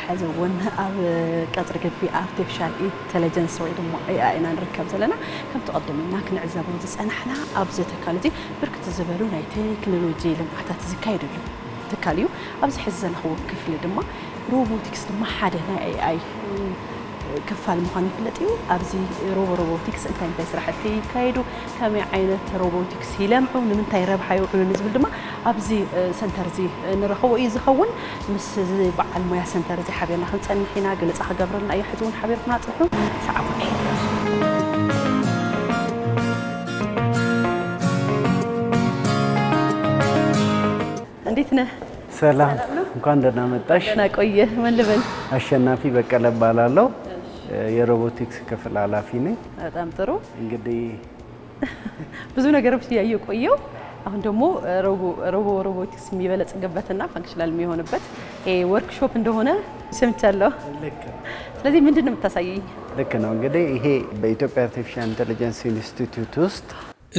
ዝሓዘውን ኣብ ቀጽሪ ግቢ artificial intelligence ወይ ድማ AI ኢና ንርከብ ዘለና ከም ተቐደምና ክንዕዘቦ ዝጸናሕና ኣብ ዘተካልቲ ብርክት ዝበሉ ናይ ቴክኖሎጂ ልምዓታት ዝካየደሉ ተካልዩ ኣብዚ ሕዚ ዘለኽዎ ክፍሊ ድማ robotics ድማ ሓደ ናይ AI كفال مخاني فلتيو أبزي روبوتكس أنت سرحتي كايدو كم عينة روبوتكس يلمعوا من تيرب حيو بالنسبة لدما أبزي سنترزي نرخو إيز خون مس زي بعل ما سنترزي حبينا خلص أن حنا قلت أخ قبرنا أي حزون حبيبنا تصحوا سعبوني عندنا سلام كان درنا متاش ناقويه من لبل አሸናፊ በቀለ ባላለው የሮቦቲክስ ክፍል ኃላፊ ነኝ በጣም ጥሩ እንግዲህ ብዙ ነገሮች ያየው ቆየው አሁን ደግሞ ሮቦቲክስ የሚበለጽግበትና ፋንክሽናል የሚሆንበት ወርክሾፕ እንደሆነ ሰምቻለሁ ልክ ስለዚህ ምንድነው የምታሳየኝ ልክ ነው እንግዲህ ይሄ በኢትዮጵያ አርቲፊሻል ኢንተለጀንስ ኢንስቲትዩት ውስጥ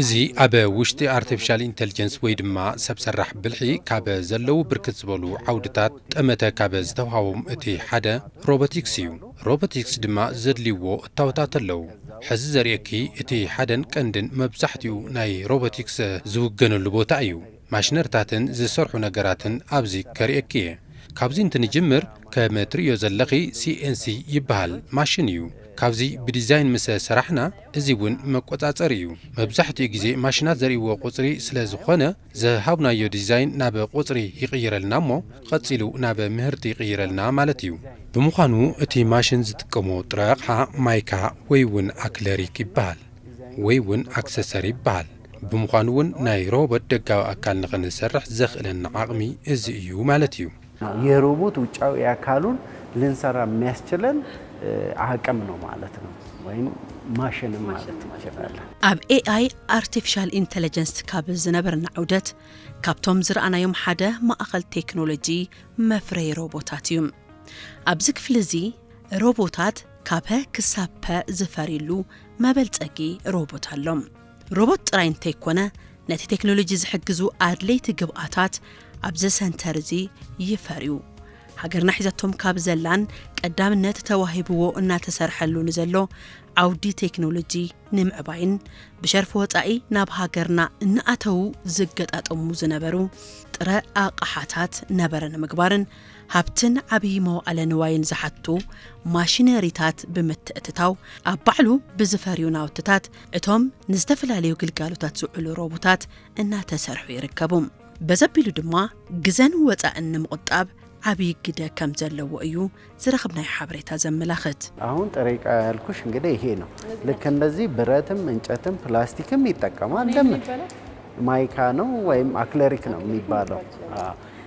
እዚ ኣብ ውሽጢ artificial intelligence ወይ ድማ ሰብ ሰራሕ ብልሒ ካብ ዘለው ብርክት ዝበሉ ዓውድታት ጠመተ ካብ ዝተውሃቦም እቲ ሓደ ሮቦቲክስ እዩ ሮቦቲክስ ድማ ዘድልይዎ እታወታት ኣለው ሕዚ ዘርእየኪ እቲ ሓደን ቀንድን መብዛሕትኡ ናይ ሮቦቲክስ ዝውገነሉ ቦታ እዩ ማሽነርታትን ዝሰርሑ ነገራትን ኣብዚ ከርእየኪ እየ ካብዚ እንትንጅምር ከም ትርእዮ ዘለኺ CNC ይበሃል ማሽን እዩ ካብዚ ብዲዛይን ምስ ሰራሕና እዚ እውን መቆጻጸር እዩ መብዛሕትኡ ግዜ ማሽናት ዘርእይዎ ቁጽሪ ስለ ዝኾነ ዝሃብናዮ ዲዛይን ናብ ቁጽሪ ይቕይረልና እሞ ቀጺሉ ናብ ምህርቲ ይቕይረልና ማለት እዩ ብምዃኑ እቲ ማሽን ዝጥቀሞ ጥረ ኣቕሓ ማይካ ወይ እውን አክለሪክ ይበሃል ወይ እውን አክሰሰሪ ይበሃል ብምዃኑ እውን ናይ ሮቦት ደጋዊ ኣካል ንኽንሰርሕ ዘኽእለና ዓቕሚ እዚ እዩ ማለት እዩ የሮቦት ውጫዊ አካሉን ልንሰራ የሚያስችለን አቅም ነው ማለት ነው ወይም ማሽን ማለት ይችላል ኣብ AI artificial intelligence ካብ ዝነበርና ዑደት ካብቶም ዝረኣናዮም ሓደ ማእኸል ቴክኖሎጂ መፍረይ ሮቦታት እዩ ኣብዚ ክፍሊ እዚ ሮቦታት ካብ ክሳብ ዝፈሪሉ መበልጸጊ ሮቦት ኣሎም ሮቦት ጥራይ እንተይኮነ ነቲ ቴክኖሎጂ ዝሕግዙ ኣድለይቲ ግብኣታት ኣብዚ ሰንተር እዚ ይፈርዩ ሃገርና ሒዛቶም ካብ ዘላን ቀዳምነት ተዋሂብዎ እናተሰርሐሉ ንዘሎ ዓውዲ ቴክኖሎጂ ንምዕባይን ብሸርፍ ወጻኢ ናብ ሃገርና እናኣተው ዝገጣጠሙ ዝነበሩ ጥረ ኣቕሓታት ነበረን ምግባርን ሃብትን ዓብይ መዋዕለ ንዋይን ዝሓቱ ማሽነሪታት ብምትእትታው ኣብ ባዕሉ ብዝፈርዩ ናውትታት እቶም ንዝተፈላለዩ ግልጋሎታት ዝውዕሉ ሮቦታት እናተሰርሑ ይርከቡ በዘቢሉ ድማ ግዘን ወጻእን ንምቁጣብ ዓብይ ግደ ከም ዘለዎ እዩ ዝረኽብናይ ሓበሬታ ዘመላኽት አሁን ጠሪቃ ያልኩሽ እንግዲህ ይሄ ነው ልክ እንደዚህ ብረትም እንጨትም ፕላስቲክም ይጠቀማል እንደምን ማይካ ነው ወይም አክለሪክ ነው የሚባለው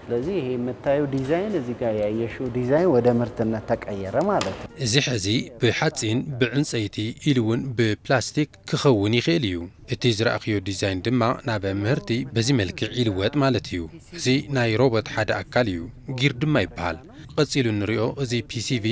ስለዚህ ይሄ የምታየው ዲዛይን እዚህ ጋር ያየሽው ዲዛይን ወደ ምርትነት ተቀየረ ማለት ነው እዚ ሕዚ ብሓጺን ብዕንጸይቲ ኢሉውን ብፕላስቲክ ክኸውን ይኽእል እዩ እቲ ዝረኣኽዮ ዲዛይን ድማ ናብ ምህርቲ በዚ መልክዕ ይልወጥ ማለት እዩ እዚ ናይ ሮቦት ሓደ ኣካል እዩ ጊር ድማ ይበሃል ቀጺሉ ንሪኦ እዚ PCB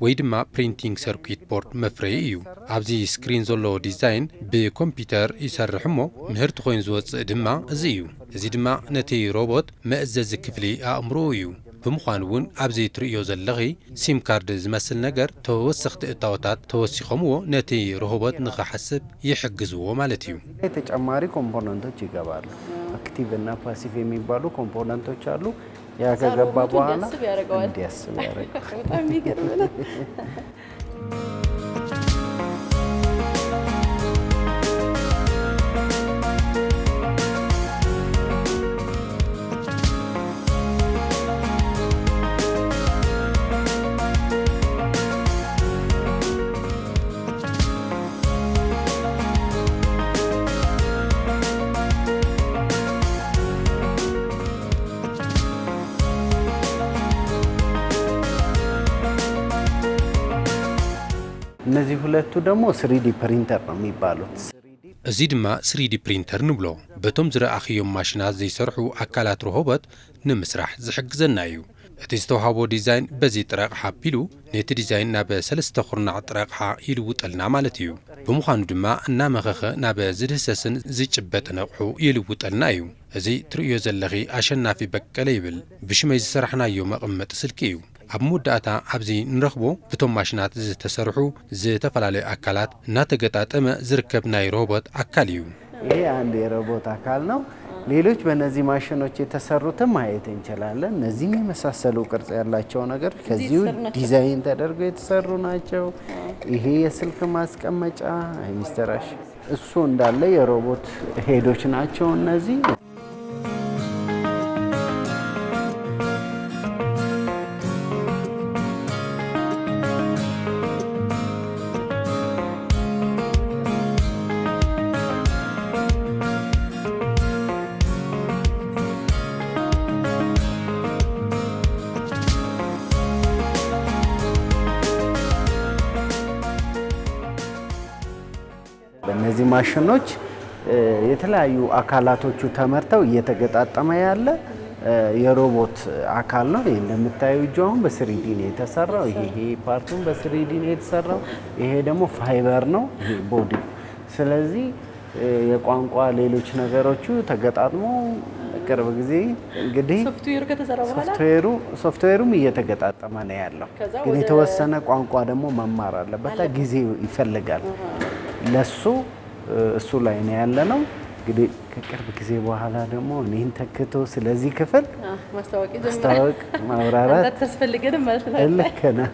ወይ ድማ ፕሪንቲንግ ሰርኪት ቦርድ መፍረይ እዩ ኣብዚ ስክሪን ዘሎ ዲዛይን ብኮምፒውተር ይሰርሕ እሞ ምህርቲ ኮይኑ ዝወፅእ ድማ እዚ እዩ እዚ ድማ ነቲ ሮቦት መእዘዚ ክፍሊ ኣእምሮ እዩ ብምዃኑ እውን ኣብዚ ትርእዮ ዘለኺ ሲም ካርድ ዝመስል ነገር ተወሰኽቲ እታወታት ተወሲኾምዎ ነቲ ሮቦት ንኽሓስብ ይሕግዝዎ ማለት እዩ ተጨማሪ ኮምፖነንቶች ይገባሉ አክቲቭ እና ፓሲቭ የሚባሉ ኮምፖነንቶች አሉ ያ ከገባ በኋላ እንዲያስብ ያደርጋል በጣም ይገርም ነው እነዚህ ሁለቱ ደግሞ 3D ፕሪንተር ነው የሚባሉት እዚ ድማ 3D ፕሪንተር ንብሎ በቶም ዝረኣኽዮም ማሽናት ዘይሰርሑ ኣካላት ሮቦት ንምስራሕ ዝሕግዘና እዩ እቲ ዝተውሃቦ ዲዛይን በዚ ጥረቕ ሓቢሉ ነቲ ዲዛይን ናብ 3 ኩርናዕ ጥረቕሓ ይልውጠልና ማለት እዩ ብምዃኑ ድማ እናመኸኸ ናብ ዝድህሰስን ዝጭበጥን ኣቕሑ ይልውጠልና እዩ እዚ ትርእዮ ዘለኺ ኣሸናፊ በቀለ ይብል ብሽመይ ዝሰራሕናዮ መቐመጢ ስልኪ እዩ ኣብ መወዳእታ ኣብዚ ንረኽቦ ብቶም ማሽናት ዝተሰርሑ ዝተፈላለዩ ኣካላት እናተገጣጠመ ዝርከብ ናይ ሮቦት አካል እዩ። ይሄ አንድ የሮቦት አካል ነው። ሌሎች በእነዚህ ማሽኖች የተሰሩትን ማየት እንችላለን። እነዚህ የመሳሰሉ ቅርጽ ያላቸው ነገር ከዚሁ ዲዛይን ተደርገው የተሰሩ ናቸው። ይሄ የስልክ ማስቀመጫ ሚስተራሽ እሱ እንዳለ የሮቦት ሄዶች ናቸው እነዚህ። በእነዚህ ማሽኖች የተለያዩ አካላቶቹ ተመርተው እየተገጣጠመ ያለ የሮቦት አካል ነው። ይሄ እንደምታዩ እጁን በ3D ነው የተሰራው። ይሄ ፓርቱን በ3D ነው የተሰራው። ይሄ ደግሞ ፋይበር ነው ይሄ ቦዲ። ስለዚህ የቋንቋ ሌሎች ነገሮቹ ተገጣጥሞ ቅርብ ጊዜ እንግዲህ ሶፍትዌሩ ከተሰራ በኋላ ሶፍትዌሩም እየተገጣጠመ ነው ያለው። ግን የተወሰነ ቋንቋ ደግሞ መማር አለበት፣ ጊዜ ይፈልጋል። ለሱ እሱ ላይ ነው ያለ ነው። እንግዲህ ከቅርብ ጊዜ በኋላ ደግሞ እኔን ተክቶ ስለዚህ ክፍል ማስተዋወቅ ማብራራት ተስፈልገንም ማለት ነው። ልክ ነው።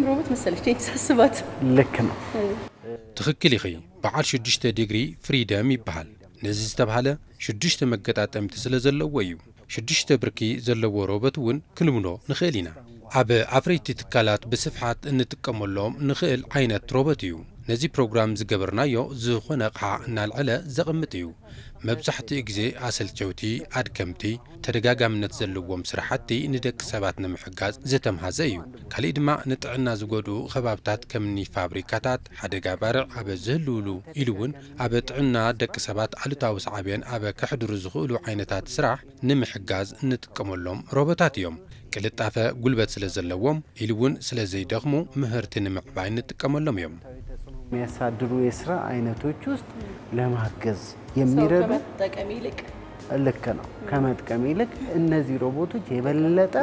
ሮቦት መሰለኝ ሳስባት ልክ ነው። ትክክል ይኺ በዓል 6 ዲግሪ ፍሪደም ይበሃል። ነዚ ዝተባሃለ 6 መገጣጠምቲ ስለ ዘለዎ እዩ። 6 ብርኪ ዘለዎ ሮቦት እውን ክልምኖ ንኽእል ኢና። ኣብ ኣፍረይቲ ትካላት ብስፍሓት እንጥቀመሎም ንኽእል ዓይነት ሮቦት እዩ። ነዚ ፕሮግራም ዝገበርናዮ ዝኾነ ኣቕሓ እናልዕለ ዘቕምጥ እዩ። መብዛሕትኡ ግዜ ኣሰልቸውቲ ኣድከምቲ ተደጋጋምነት ዘለዎም ስራሕቲ ንደቂ ሰባት ንምሕጋዝ ዝተምሃዘ እዩ። ካልእ ድማ ንጥዕና ዝጎድኡ ከባብታት ከምኒ ፋብሪካታት ሓደጋ ባርዕ ኣብ ዝህልውሉ ኢሉ እውን ኣብ ጥዕና ደቂ ሰባት ኣሉታዊ ሳዕብየን ኣብ ከሕድሩ ዝኽእሉ ዓይነታት ስራሕ ንምሕጋዝ እንጥቀመሎም ሮቦታት እዮም። ቅልጣፈ ጉልበት ስለ ዘለዎም ኢሉ እውን ስለ ዘይደኽሙ ምህርቲ ንምዕባይ እንጥቀመሎም እዮም። የሚያሳድሩ የስራ አይነቶች ውስጥ ለማገዝ የሚረዱ ጠቀሚ ይልቅ ልክ ነው ከመጥቀም ይልቅ እነዚህ ሮቦቶች የበለጠ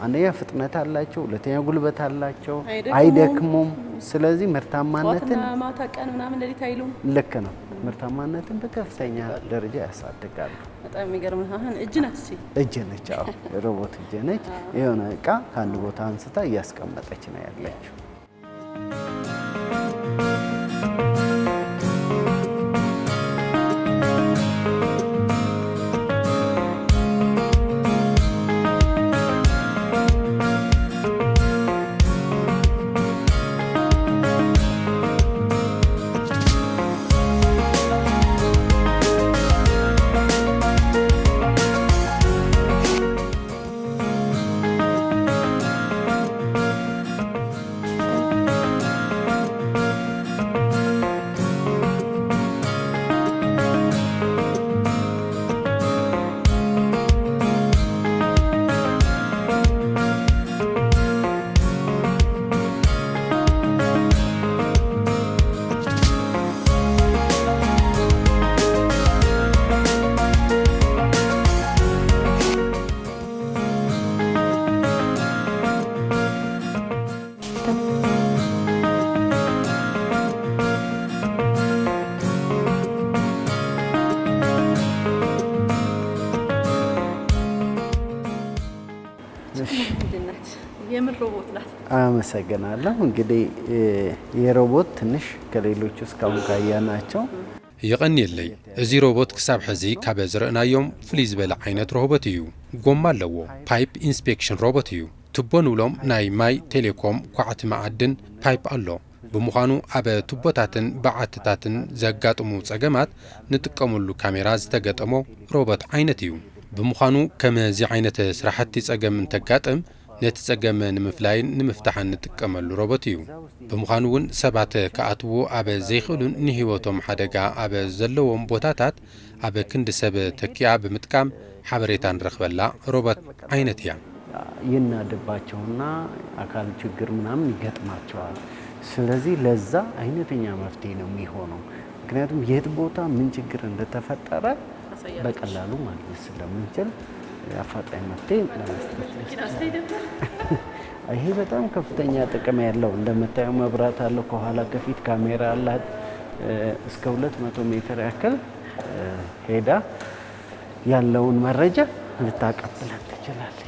አንደኛ ፍጥነት አላቸው፣ ሁለተኛ ጉልበት አላቸው፣ አይደክሙም። ስለዚህ ምርታማነትን ማታ ቀን ምናምን ለሊት አይሉም። ልክ ነው ምርታማነትን በከፍተኛ ደረጃ ያሳድጋሉ። በጣም የሚገርም አሁን እጅ ናት እጅ ነች። አዎ ሮቦት እጅ ነች። የሆነ እቃ ከአንድ ቦታ አንስታ እያስቀመጠች ነው ያለችው። የምን ሮቦት ናት? አመሰግናለሁ። እንግዲህ የሮቦት ትንሽ ከሌሎቹ እስካሁን ካያናቸው يغنيلي ازي روبوت كساب حزي كاب زرقنايوم فليز بلا عينت روبوتيو قوم لو بايب انسبكشن روبوتيو تبون ولوم ناي ماي تيليكوم كوعت معدن بايب الله بمخانو أبا تبوتاتن بعتتاتن زقاتمو صقمات نتقملو كاميرا زتقاتمو روبوت عينتيو بمخانو كما زي عينت سراحتي صقم تقاتم نتسقم نمفلاين نمفتحن نتقملو روبوتيو بمخانوون سبعت كأتو أبا زيخلون نهيوتهم حدقا أبا زلوهم بوتاتات أبا كند سب تكيا بمتقام حبريتان رخبلا روبوت عينتيا ይናደባቸውና አካል ችግር ምናምን ይገጥማቸዋል ስለዚህ ለዛ አይነተኛ መፍትሄ ነው የሚሆነው ምክንያቱም የት ቦታ ምን ችግር እንደተፈጠረ በቀላሉ ማግኘት ስለምንችል አፋጣኝ መፍትሄ ለመስጠት ይሄ በጣም ከፍተኛ ጥቅም ያለው እንደምታየው መብራት አለው ከኋላ ከፊት ካሜራ አላት እስከ 200 ሜትር ያክል ሄዳ ያለውን መረጃ ልታቀብለን ትችላለች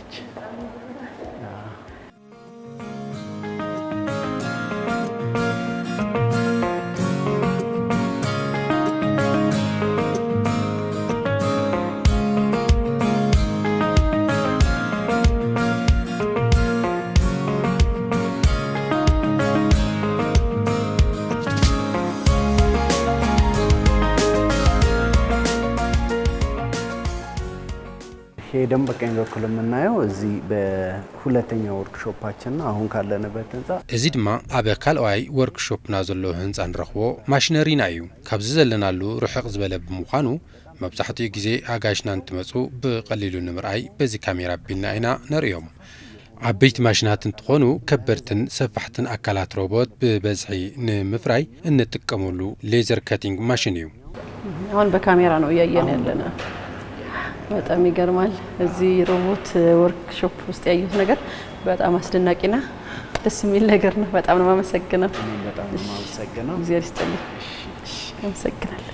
ሄደን በቀኝ በኩል የምናየው እዚህ በሁለተኛው ወርክሾፓችን ነው አሁን ካለንበት ህንጻ እዚ ድማ አበ ካልዋይ ወርክሾፕና ዘሎ ህንጻ ንረኽቦ ማሽነሪና እዩ ካብዚ ዘለናሉ ርሕቕ ዝበለ ብምዃኑ መብዛሕትኡ ግዜ ኣጋሽና እንትመፁ ብቐሊሉ ንምርኣይ በዚ ካሜራ ቢልና ኢና ነርእዮም ዓበይቲ ማሽናት እንትኾኑ ከበድትን ሰፋሕትን ኣካላት ሮቦት ብበዝሒ ንምፍራይ እንጥቀመሉ ሌዘር ከቲንግ ማሽን እዩ አሁን በካሜራ ነው እያየን ያለና በጣም ይገርማል እዚህ ሮቦት ወርክሾፕ ውስጥ ያየሁት ነገር በጣም አስደናቂና ደስ የሚል ነገር ነው በጣም ነው ማመሰግነው በጣም ነው ማመሰግነው እግዚአብሔር ይስጥልኝ አመሰግናለሁ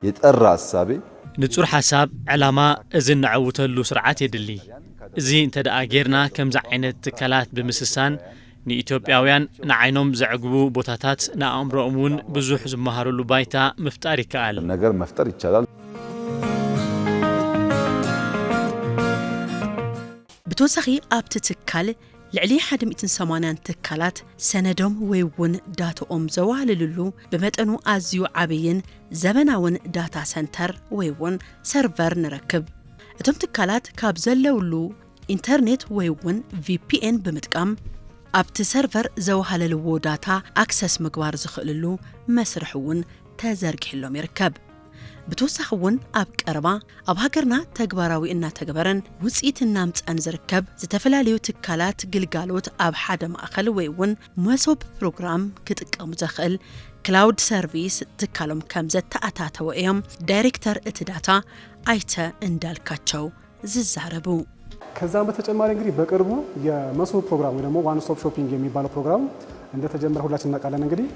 يتقرى حسابي نصور حساب علامة إذن نعوتلو سرعات يدلي إذن انت دا أجيرنا كم زعينت كلات بمسسان ني إثيوبياويان نعينهم زعقبو بوتاتات نأمرؤمون بزوح زمهارو بايتا مفتاري كال النجار مفتاري تشالال بتوسخي أبت تكال لعلي حدم إتنسامانان تكالات سندهم ويون داتا زوال للو بمتأنو أزيو عبيين زبناون داتا سنتر ويون سيرفر نركب እቶም ትካላት ካብ ዘለውሉ ኢንተርኔት ወይ እውን VPN ብምጥቃም ኣብቲ ሰርቨር ዘወሃለልዎ ዳታ ኣክሰስ ምግባር ዝኽእልሉ መስርሕ እውን ተዘርጊሕሎም ይርከብ ብተወሳኺ እውን ኣብ ቀረባ ኣብ ሃገርና ተግባራዊ እናተገበረን ውፅኢት እናምፀን ዝርከብ ዝተፈላለዩ ትካላት ግልጋሎት ኣብ ሓደ ማእኸል ወይ እውን መሶብ ፕሮግራም ክጥቀሙ ዘኽእል ክላውድ ሰርቪስ ትካሎም ከም ዘተኣታተወ እዮም ዳይሬክተር እቲ ዳታ አይተ እንዳልካቸው ዝዛረቡ ከዛም በተጨማሪ እንግዲህ በቅርቡ የመሶብ ፕሮግራም ወይ ደግሞ ዋን ስቶፕ ሾፒንግ የሚባለው ፕሮግራም እንደተጀመረ ሁላችን እናውቃለን እንግዲህ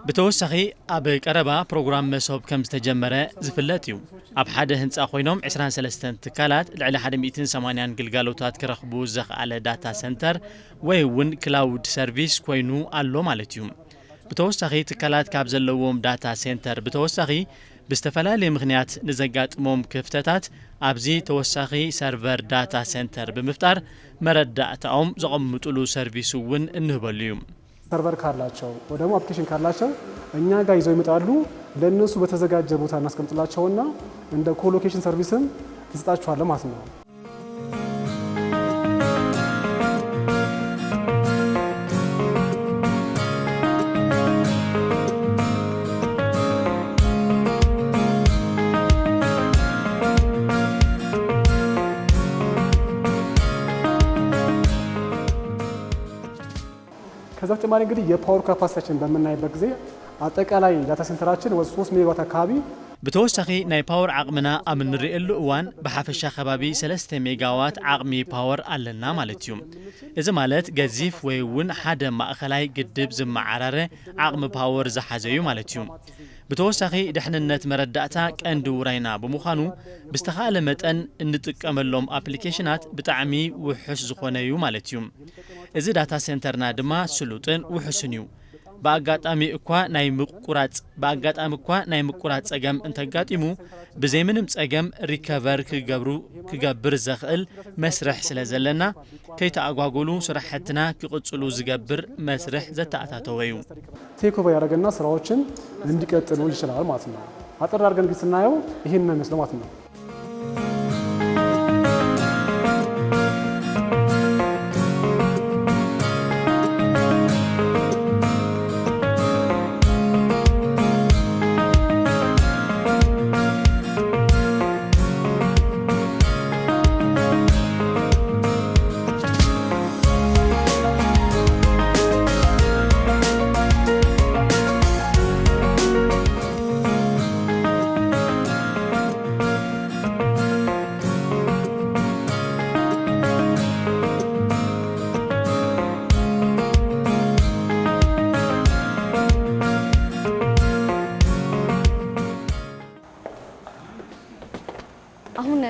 ብተወሳኺ ኣብ ቀረባ ፕሮግራም መሶብ ከም ዝተጀመረ ዝፍለጥ እዩ ኣብ ሓደ ህንፃ ኮይኖም 23 ትካላት ልዕሊ 180 ግልጋሎታት ክረኽቡ ዘኽኣለ ዳታ ሰንተር ወይ እውን ክላውድ ሰርቪስ ኮይኑ ኣሎ ማለት እዩ ብተወሳኺ ትካላት ካብ ዘለዎም ዳታ ሴንተር ብተወሳኺ ብዝተፈላለየ ምኽንያት ንዘጋጥሞም ክፍተታት ኣብዚ ተወሳኺ ሰርቨር ዳታ ሴንተር ብምፍጣር መረዳእታኦም ዘቐምጡሉ ሰርቪስ እውን እንህበሉ እዩ ሰርቨር ካላቸው ወይ ደግሞ አፕሊኬሽን ካላቸው እኛ ጋር ይዘው ይመጣሉ ለነሱ በተዘጋጀ ቦታ እናስቀምጥላቸውና እንደ ኮሎኬሽን ሰርቪስም እንሰጣቸዋለን ማለት ነው ከዛ ተጨማሪ እንግዲህ የፓወር ካፓሲቲያችን በመናይበት ጊዜ አጠቃላይ ዳታ ሴንተራችን ወደ 3 ሜጋዋት አካባቢ ብተወሳኺ ናይ ፓወር ዓቕምና ኣብ ንሪእሉ እዋን ብሓፈሻ ከባቢ 3 ሜጋዋት ዓቕሚ ፓወር ኣለና ማለት እዩ እዚ ማለት ገዚፍ ወይ እውን ሓደ ማእኸላይ ግድብ ዝመዓራረ ዓቕሚ ፓወር ዝሓዘ እዩ ማለት እዩ ብተወሳኺ ድሕንነት መረዳእታ ቀንዲ ውራይና ብምዃኑ ብዝተኻእለ መጠን እንጥቀመሎም ኣፕሊኬሽናት ብጣዕሚ ውሑስ ዝኾነ እዩ ማለት እዩ እዚ ዳታ ሴንተርና ድማ ስሉጥን ውሑስን እዩ በአጋጣሚ እኳ ናይ ምቁራጽ ጸገም እንተጋጢሙ ብዘይ ምንም ጸገም ሪከቨር ክገብር ዘኽእል መስርሕ ስለ ዘለና ከይተኣጓጎሉ ስራሕትና ክቕጽሉ ዝገብር መስርሕ ዘተኣታተወ እዩ ቴክ ኦቨር ያደረገና ስራዎችን እንዲቀጥሉ ይችላል ማለት ነው አጠር አድርገን ግን ስናየው ይሄን ነው የሚመስለው ማለት ነው አሁን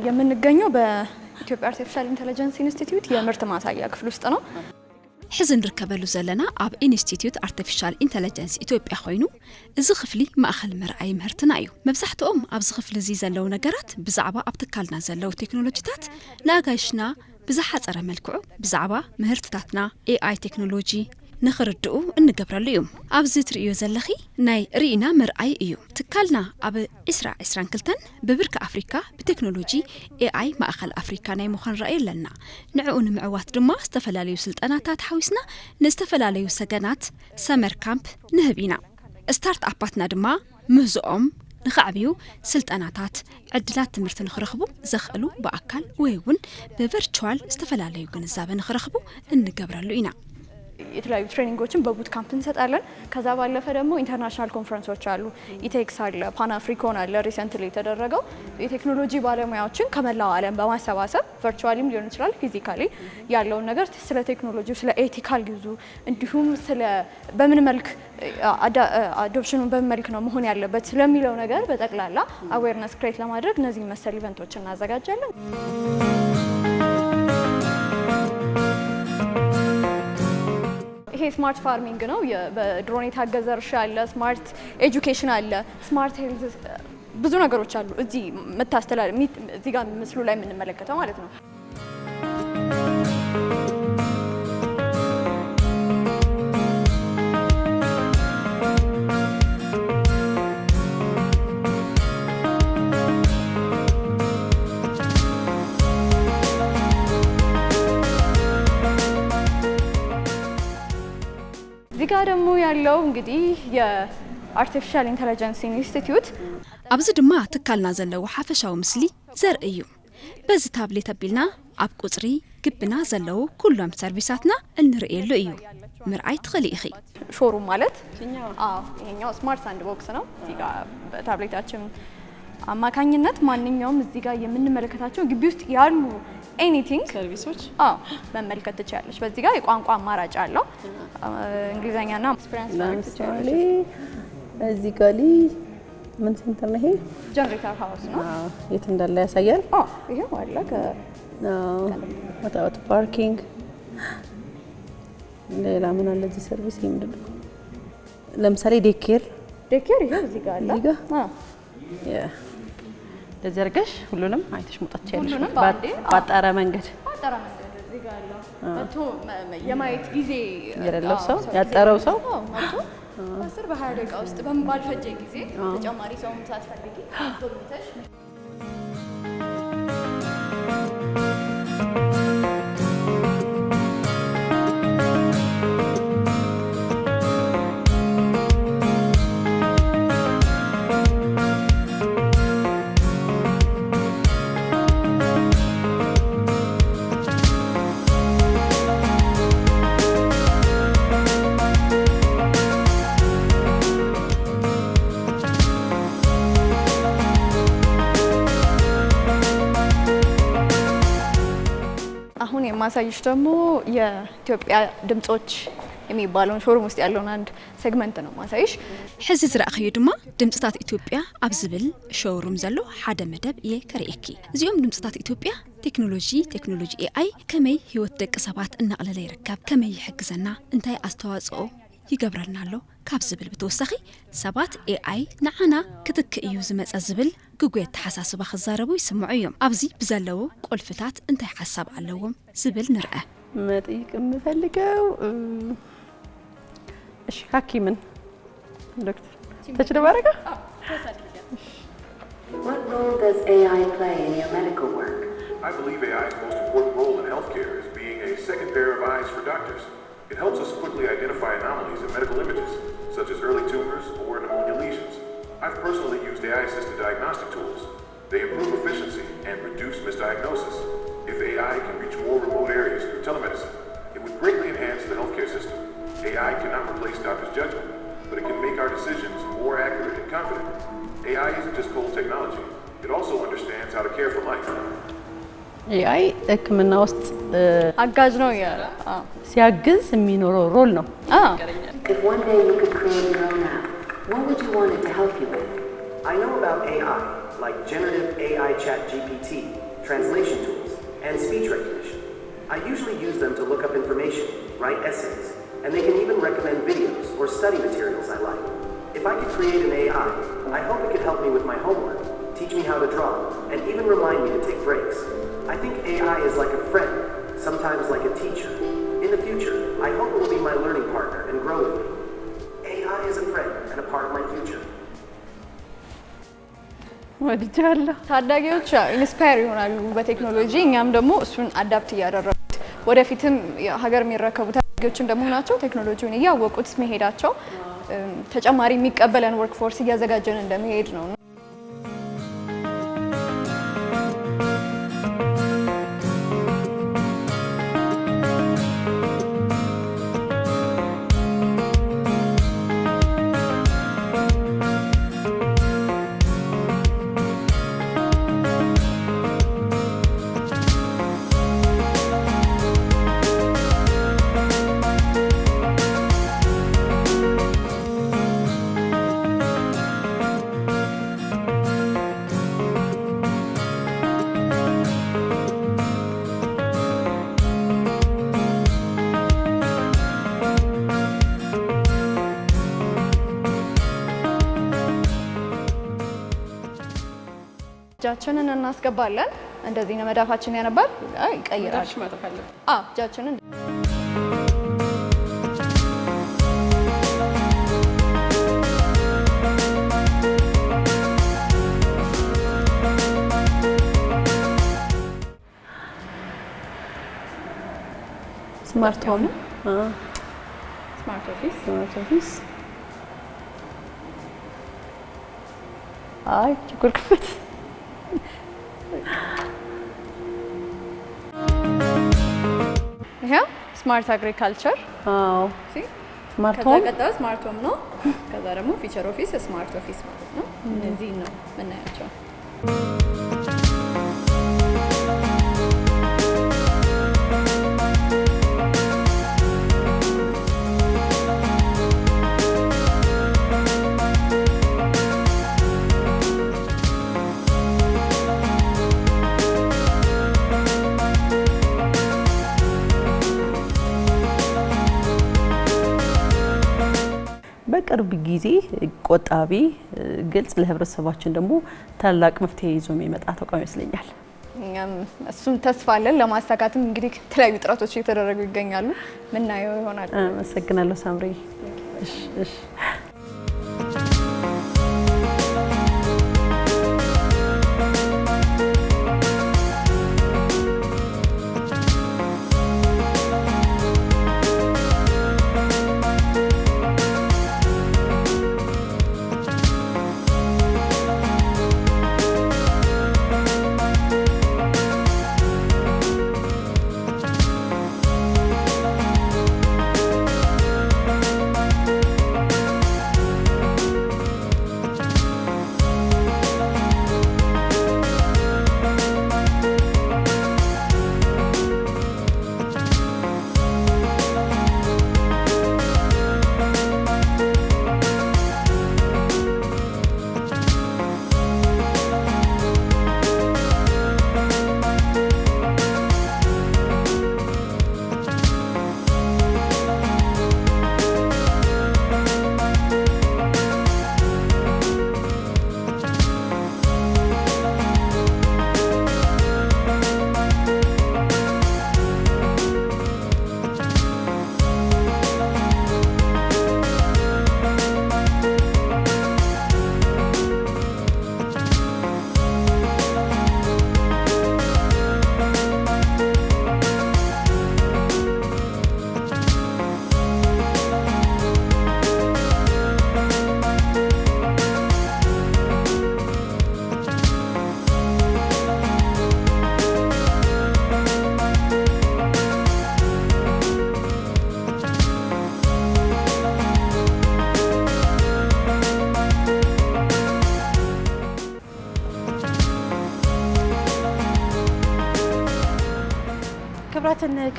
የምንገኘው በኢትዮጵያ አርቲፊሻል ኢንተለጀንስ ኢንስቲትዩት የምርት ማሳያ ክፍል ውስጥ ነው ሕዝን ርከበሉ ዘለና ኣብ ኢንስቲትዩት አርቲፊሻል ኢንተለጀንስ ኢትዮጵያ ኮይኑ እዚ ክፍሊ ማእኸል መርኣይ ምህርትና እዩ መብዛሕትኦም ኣብዚ ክፍሊ እዚ ዘለው ነገራት ብዛዕባ ኣብ ትካልና ዘለው ቴክኖሎጂታት ንኣጋይሽና ብዝሓፀረ መልክዑ ብዛዕባ ምህርትታትና AI ቴክኖሎጂ ንኽርድኡ እንገብረሉ እዩ ኣብዚ ትርእዮ ዘለኺ ናይ ርኢና መርኣይ እዩ ትካልና ኣብ 2022 ብብርኪ ኣፍሪካ ብቴክኖሎጂ AI ማእኸል ኣፍሪካ ናይ ምዃን ራእይ ኣለና ንዕኡ ንምዕዋት ድማ ዝተፈላለዩ ስልጠናታት ሓዊስና ንዝተፈላለዩ ሰገናት ሰመር ካምፕ ንህብ ኢና ስታርት ኣፓትና ድማ ምህዞኦም ንኽዕብዩ ስልጠናታት ዕድላት ትምህርቲ ንኽረኽቡ ዘኽእሉ ብኣካል ወይ እውን ብቨርቹዋል ዝተፈላለዩ ግንዛቤ ንኽረኽቡ እንገብረሉ ኢና የተለያዩ ትሬኒንጎችን በቡት ካምፕ እንሰጣለን ከዛ ባለፈ ደግሞ ኢንተርናሽናል ኮንፈረንሶች አሉ ኢቴክስ አለ ፓን አፍሪካን አለ ሪሰንትሊ የተደረገው የቴክኖሎጂ ባለሙያዎችን ከመላው ዓለም በማሰባሰብ ቨርቹዋሊም ሊሆን ይችላል ፊዚካሊ ያለውን ነገር ስለ ቴክኖሎጂ ስለ ኤቲካል ዩዙ እንዲሁም ስለ በምን መልክ አዶፕሽኑ በምን መልክ ነው መሆን ያለበት ስለሚለው ነገር በጠቅላላ አዌርነስ ክሬት ለማድረግ እነዚህ መሰል ኢቨንቶችን እናዘጋጃለን ይሄ ስማርት ፋርሚንግ ነው በድሮን የታገዘ እርሻ አለ ስማርት ኤጁኬሽን አለ ስማርት ሄልዝ ብዙ ነገሮች አሉ እዚህ መታስተላል እዚህ ጋር ምስሉ ላይ የምንመለከተው ማለት ነው እዚህ ጋር ደግሞ ያለው እንግዲህ የአርቲፊሻል ኢንተለጀንስ ኢንስቲትዩት ኣብዚ ድማ ትካልና ዘለዎ ሓፈሻዊ ምስሊ ዘርኢ እዩ በዚ ታብሌት ኣቢልና ኣብ ቁጽሪ ግብና ዘለው ኩሎም ሰርቪሳትና እንርእየሉ እዩ ምርአይ ትኽእል ኢኺ ሾሩም ማለት ይሄኛው ስማርት ሳንድ ቦክስ ነው እዚህ ጋር በታብሌታችን አማካኝነት ማንኛውም እዚህ ጋር የምንመለከታቸው ግቢ ውስጥ ያሉ ኤኒቲንግ ሰርቪሶች መመልከት ትችላለሽ በዚህ ጋር የቋንቋ አማራጭ አለው እንግሊዘኛና ኤክስፒሪየንስ እዚህ ጋር ምን ሴንተር ነው ይሄ ጀነሬተር ሃውስ ነው የት እንዳለ ያሳያል ይሄ ዋላ ወጣት ፓርኪንግ ሌላ ምን አለ እዚህ ሰርቪስ ምንድነው ለምሳሌ ዴኬር ይሄ እዚህ ጋር አለ ለዚህ አርገሽ ሁሉንም አይተሽ መውጣት ትችያለሽ ባጣራ መንገድ እዚህ ጋር አለ መጥቶ የማየት ጊዜ የሌለው ሰው ያጠረው ሰው በ10 በ20 ደቂቃ ውስጥ ባልፈጀ ጊዜ ተጨማሪ ሰው ሳትፈልጊ ዶክተሽ ማሳይሽ ደግሞ የኢትዮጵያ ድምጾች የሚባለውን ሾሩም ውስጥ ያለውን አንድ ሴግመንት ነው ማሳይሽ ሕዚ ዝራእኸዩ ድማ ድምጽታት ኢትዮጵያ ኣብ ዝብል ሾሩም ዘሎ ሓደ መደብ እየ ከርእየኪ እዚኦም ድምጽታት ኢትዮጵያ ቴክኖሎጂ AI ከመይ ህይወት ደቂ ሰባት እናቕለለ ይርከብ ከመይ ይሕግዘና እንታይ ኣስተዋጽኦ ይገብረልናሎ ካብ ዝብል ብተወሳኺ ሰባት AI ንዓና ክትክእ እዩ ዝመጸ ዝብል ጉጉየት ተሓሳስባ ክዛረቡ ይስምዑ እዮም ኣብዚ ብዘለዎ ቁልፍታት እንታይ ሓሳብ ኣለዎም ዝብል ንርአ መጥይቅ ምፈልገው እሺ ሐኪምን ዶክተር ተችለ ባረጋ What role does AI play in your medical work? I believe AI's most important role in healthcare is being a second pair of eyes for doctors. It helps us quickly identify anomalies in medical images, such as early tumors or pneumonia lesions. I've personally used AI-assisted diagnostic tools. They improve efficiency and reduce misdiagnosis. If AI can reach more remote areas through telemedicine, it would greatly enhance the healthcare system. AI cannot replace doctors' judgment, but it can make our decisions more accurate and confident. AI isn't just cold technology. It also understands how to care for life. AI ሕክምና ውስጥ አጋዥ ነው ያለ ሲያግዝ የሚኖረው ሮል ነው If one day you could create your own app, what would you want it to help you with? I know about AI, like generative AI chat GPT, translation tools, and speech recognition. I usually use them to look up information, write essays, and they can even recommend videos or study materials I like. If I could create an AI, I hope it could help me with my homework, teach me how to draw, and even remind me to take breaks. I think AI is like a friend, sometimes like a teacher. In the future, I hope it will be my learning partner and grow with me. AI is a friend and a part of my future. ወድጃለሁ ታዳጊዎች ኢንስፓየር ይሆናሉ በቴክኖሎጂ እኛም ደግሞ እሱን አዳፕት እያደረጉት ወደፊትም ሀገር የሚረከቡ ታዳጊዎች እንደመሆናቸው ቴክኖሎጂውን እያወቁት መሄዳቸው ተጨማሪ የሚቀበለን ወርክ ፎርስ እያዘጋጀን እንደመሄድ ነው እጃችንን እናስገባለን እንደዚህ ነው መዳፋችን ያነባል ይቀይራል እጃችንን ስማርት ሆም ስማርት ኦፊስ አይ ችግር ክፍት ይሄ ስማርት አግሪካልቸር ስማርት ሆም ከዛ ስማርት ሆም ነው። ከዛ ደግሞ ፊቸር ኦፊስ ስማርት ኦፊስ ማለት ነው። እነዚህ ነው የምናያቸው። በቅርብ ጊዜ ቆጣቢ ግልጽ ለህብረተሰባችን ደግሞ ታላቅ መፍትሄ ይዞ የሚመጣ ተቋም ይመስለኛል። እሱም ተስፋ አለን። ለማሳካትም እንግዲህ የተለያዩ ጥረቶች እየተደረጉ ይገኛሉ። ምናየው ይሆናል። አመሰግናለሁ ሳምሪ። እሺ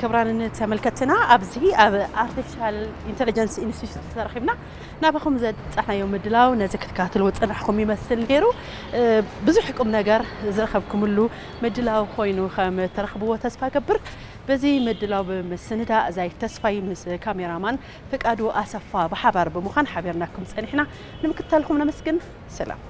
ክብራንን ተመልከትና ኣብዚ ኣብ አርቲፊሻል ኢንተለጀንስ ኢንስቲትዩት ተረኺብና ናባኹም ዘጻሕናዮ ምድላው ነዚ ክትከታተሉ ጽናሕኩም ይመስል ነይሩ ብዙሕ ቁም ነገር ዝረኸብኩምሉ ምድላው ኮይኑ ከም ተረኽብዎ ተስፋ ገብር በዚ ምድላው ብምስንዳ እዛይ ተስፋይ ምስ ካሜራማን ፍቃዱ ኣሰፋ ብሓባር ብምዃን ሓቢርናኩም ጸኒሕና ንምክትታልኩም ነመስግን ሰላም